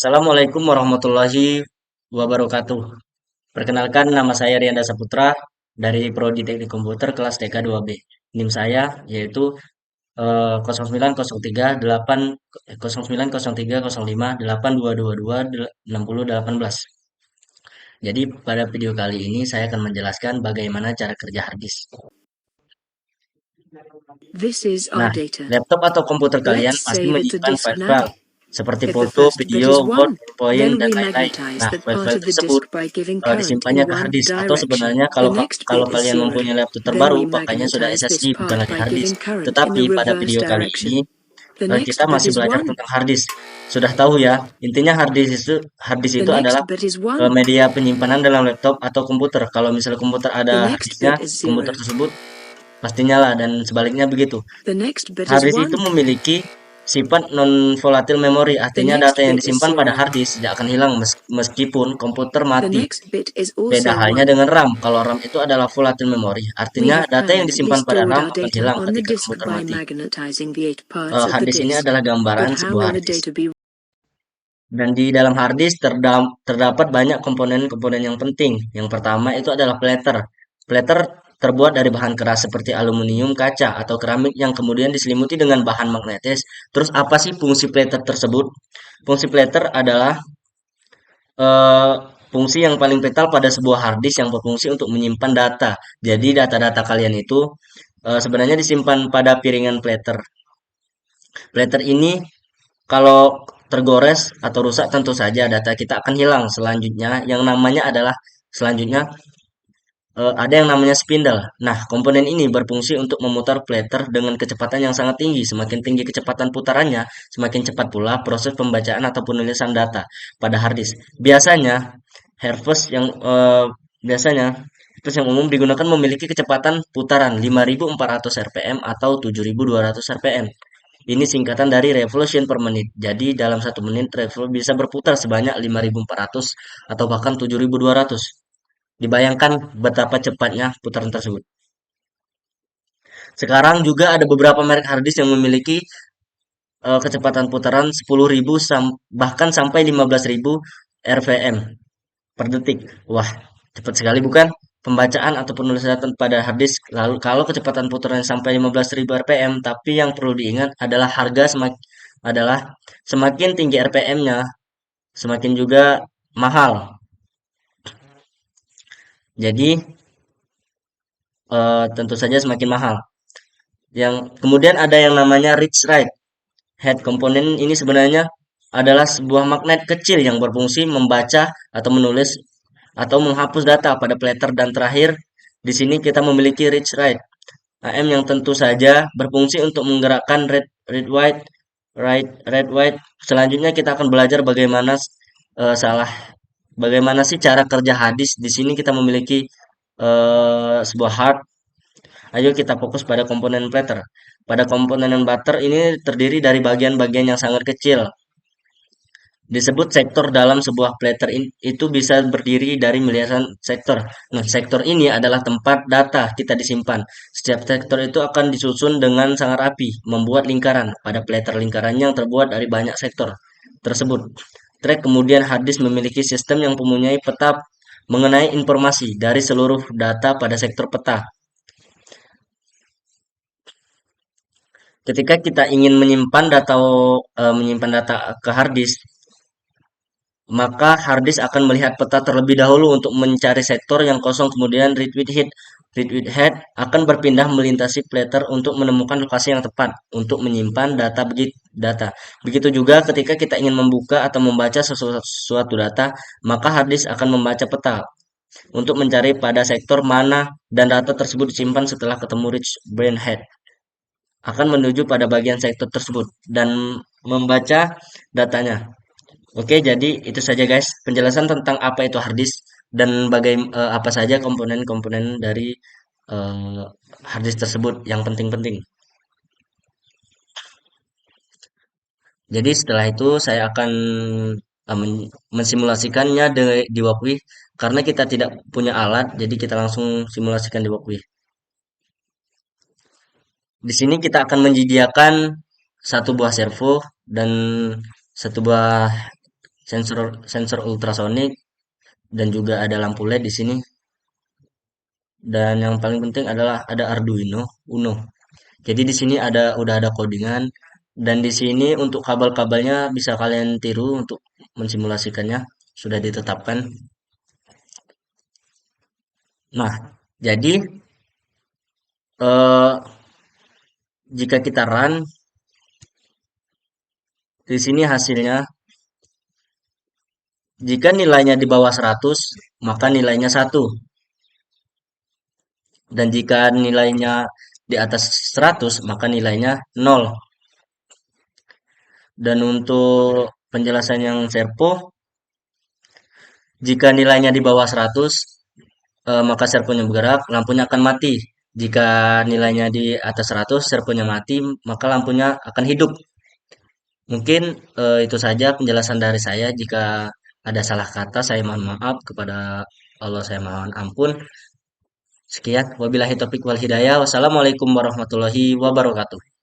Assalamualaikum warahmatullahi wabarakatuh. Perkenalkan, nama saya Rianda Saputra dari Prodi Teknik Komputer kelas TK 2B. NIM saya yaitu 0903 0903 05 8222 6018. Jadi pada video kali ini saya akan menjelaskan bagaimana cara kerja hard disk. This is our Nah, data. laptop atau komputer kalian Let's pasti save it to menyimpan disk file-file now. seperti If the foto, first bit video, is Word, 1, PowerPoint, then dan we lain-lain. magnetize Nah, that part file-file of the tersebut disk by giving current disimpannya in ke hard one disk atau direction. sebenarnya The kalau next kalau bit is kalian 0. mempunyai laptop Then terbaru we pakainya sudah magnetize this SSD bukan part lagi by hard disk. giving current in Tetapi the pada reverse video kali ini direction. The kita next bit masih is belajar 1. tentang hard disk. Sudah tahu ya, intinya hard disk The itu adalah next bit is 1. media penyimpanan dalam laptop atau komputer. Kalau misalnya komputer ada The hard next disknya, bit is komputer 0. tersebut pasti nyala dan sebaliknya begitu. The next bit Hard is disk itu 1. memiliki sifat non-volatile memory, The artinya data next yang bit is disimpan pada 0. hard disk tidak akan hilang meskipun komputer The mati. next bit is Beda also halnya 1. dengan RAM. Kalau RAM itu adalah volatile memory, We artinya have data yang permanently disimpan pada stored RAM our akan data hilang on the ketika disk komputer by mati. magnetizing the 8 parts of Hard the disk ini disk. adalah gambaran But how sebuah will hard the disk. data be? Dan di dalam hard disk terdapat banyak komponen-komponen yang penting. Yang pertama itu adalah platter. Platter terbuat dari bahan keras seperti aluminium, kaca, atau keramik yang kemudian diselimuti dengan bahan magnetis. Terus apa sih fungsi platter tersebut? Fungsi platter adalah eh, fungsi yang paling vital pada sebuah hard disk yang berfungsi untuk menyimpan data. Jadi data-data kalian itu sebenarnya disimpan pada piringan platter. Platter ini kalau tergores atau rusak tentu saja data kita akan hilang. Selanjutnya yang namanya adalah selanjutnya ada yang namanya spindle. Nah, komponen ini berfungsi untuk memutar platter dengan kecepatan yang sangat tinggi. Semakin tinggi kecepatan putarannya, semakin cepat pula proses pembacaan atau penulisan data pada hard disk. Harvest yang biasanya harvest yang umum digunakan memiliki kecepatan putaran 5.400 rpm atau 7.200 rpm. Ini singkatan dari revolution per menit. Jadi dalam 1 menit revolusi bisa berputar sebanyak 5.400 atau bahkan 7.200. Dibayangkan betapa cepatnya putaran tersebut. Sekarang juga ada beberapa merek hard disk yang memiliki kecepatan putaran 10.000 bahkan sampai 15.000 rpm per detik. Wah, cepat sekali bukan? Pembacaan atau penulisan data pada hard disk. Lalu kalau kecepatan putaran sampai 15.000 rpm, tapi yang perlu diingat adalah semakin tinggi rpm-nya, semakin juga mahal. Jadi tentu saja semakin mahal. Yang kemudian ada yang namanya read write head komponen ini sebenarnya adalah sebuah magnet kecil yang berfungsi membaca atau menulis atau menghapus data pada platter dan terakhir di sini kita memiliki read write AM yang tentu saja berfungsi untuk menggerakkan read write. Selanjutnya kita akan belajar bagaimana bagaimana sih cara kerja hadis. Di sini kita memiliki sebuah hard. Ayo kita fokus pada komponen platter. Pada komponen butter ini terdiri dari bagian-bagian yang sangat kecil. Disebut sektor dalam sebuah platter itu bisa berdiri dari miliaran sektor. Nah, sektor ini adalah tempat data kita disimpan. Setiap sektor itu akan disusun dengan sangat rapi, membuat lingkaran pada platter lingkarannya yang terbuat dari banyak sektor tersebut. Track kemudian hard disk memiliki sistem yang mempunyai peta mengenai informasi dari seluruh data pada sektor peta. Ketika kita ingin menyimpan data ke hard disk, maka hard disk akan melihat peta terlebih dahulu untuk mencari sektor yang kosong, kemudian read with head. Read with head akan berpindah melintasi platter untuk menemukan lokasi yang tepat untuk menyimpan data. Begitu juga ketika kita ingin membuka atau membaca suatu data, maka hard disk akan membaca peta untuk mencari pada sektor mana dan data tersebut disimpan. Setelah ketemu reach brain head akan menuju pada bagian sektor tersebut dan membaca datanya. Oke, jadi itu saja guys penjelasan tentang apa itu hard disk dan apa saja komponen-komponen dari eh, hard disk tersebut yang penting-penting. Jadi setelah itu saya akan mensimulasikannya di Wakwi karena kita tidak punya alat, jadi kita langsung simulasikan di Wakwi. Di sini kita akan menyediakan satu buah servo dan satu buah sensor sensor ultrasonik, dan juga ada lampu LED di sini. Dan yang paling penting adalah ada Arduino Uno. Jadi di sini udah ada codingan, dan di sini untuk kabel-kabelnya bisa kalian tiru untuk mensimulasikannya, sudah ditetapkan. Nah, jadi eh, jika kita run di sini hasilnya, jika nilainya di bawah 100, maka nilainya 1. Dan jika nilainya di atas 100, maka nilainya 0. Dan untuk penjelasan yang serpo, jika nilainya di bawah 100, maka servonya bergerak, lampunya akan mati. Jika nilainya di atas 100, servonya mati, maka lampunya akan hidup. Mungkin itu saja penjelasan dari saya. Jika ada salah kata, saya mohon maaf. Kepada Allah saya mohon ampun. Sekian, wabillahi taufik wal hidayah. Wassalamualaikum warahmatullahi wabarakatuh.